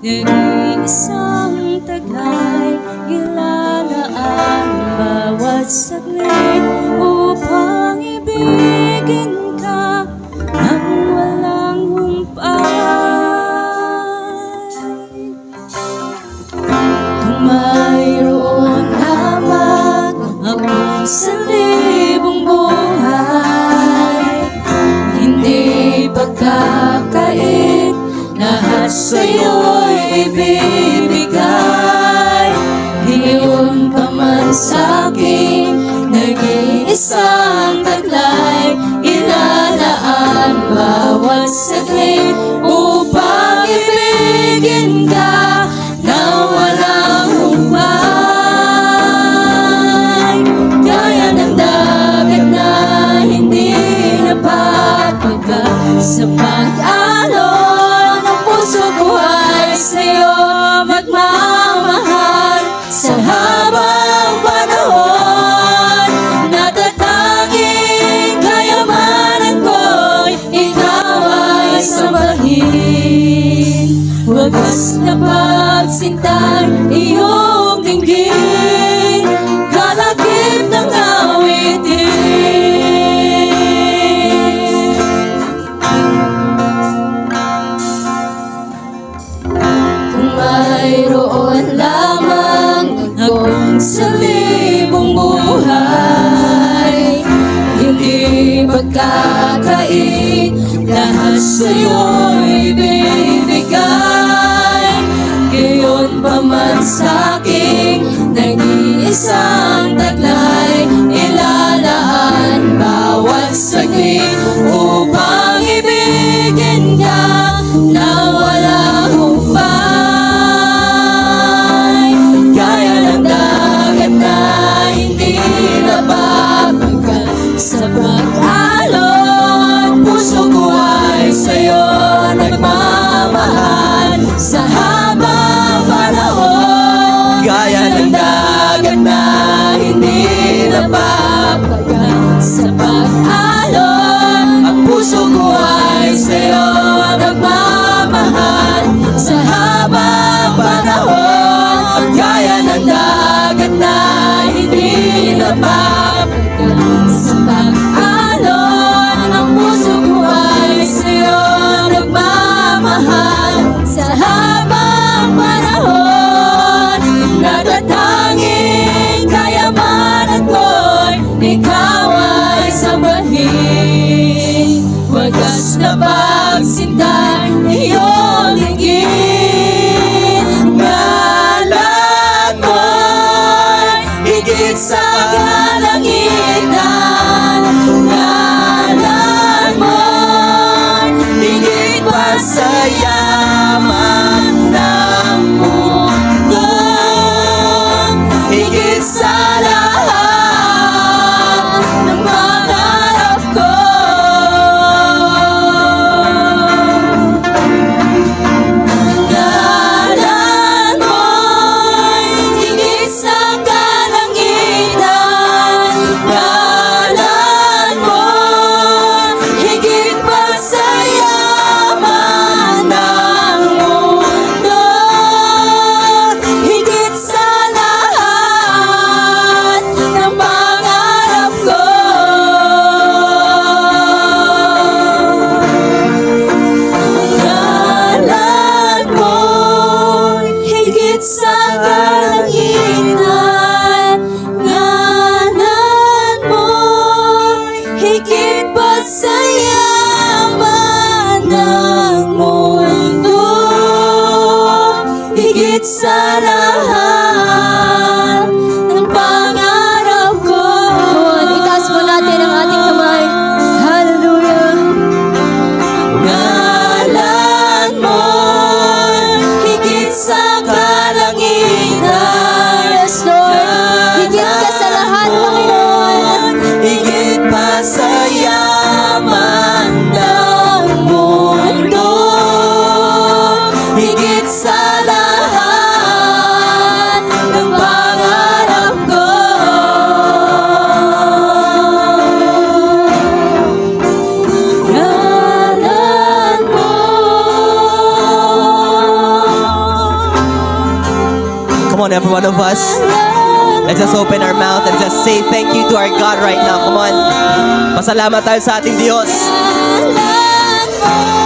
nag-iisang taglay, ilalaan bawat saglit upang ibigin ka ng walang humpay. Kung mayroon lamang akong salibong buhay, hindi pagkakait, lahat sa'yo'y ibibigay. Ngayon pa man sa'kin, nag-iisang taglay, ilalaan bawat saglit upang ibigin ka na walang humpay. Gaya ng dagat na hindi napapagkat sa pag-alon ng puso ko ay sa'yo magmamahal sa habang panahon. Natatanging kayamanan ko'y ikaw ay sambahin. Wagas na pagsintay iyong dinggin, kalakip ng awitin. Kung mayroon lamang akong salibong buhay, hindi pagkakait, lahat sa'yo'y ibibigay. Gayon pa man sa'kin, nag-iisang taglay, ilalaan bawat saglit upang ibigin ka na walang humpay. Gaya ng dagat na hindi napapagkat sa pag-alon, puso ko ay sa'yo nagmamahal sa habang panahon. Gaya ng dagat na hindi napapagkat sa pag-alon, ang puso ko ay sa'yo nagmamahal sa habang panahon. Gaya ng dagat na hindi napapagkat sa pag-alon, ang puso ko ay sa'yo nagmamahal sa habang panahon. Natatanging kayamanan ko'y ikaw ay sambahin. Wagas na pagsintay iyong dinggin, ngalan mo'y higit sa kalangitan. Ngalan mo'y higit pa sa yaman ng mundo, higit sa lahat ng pangarap ko. Ngalan mo'y higit sa kalangitan. Ngalan mo'y higit pa sa yaman ng mundo, higit sa lahat ng pangarap ko. Ngalan mo'y higit sa kalangitan. Ngalan mo'y higit pa sa yaman ng mundo, higit sa lahat ng pangarap ko. Itaas mo natin ang ating kamay. Hallelujah. Ngalan mo'y higit sa kalangitan. Yes, Lord. Higit ka sa lahat, Panginoon. Higit pa sa yaman ng mundo, higit sa lahat Come on, every one of us. Let's just open our mouth and just say thank you to our God right now. Come on. Pasalamat tayo sa ating Diyos. Salamat mo.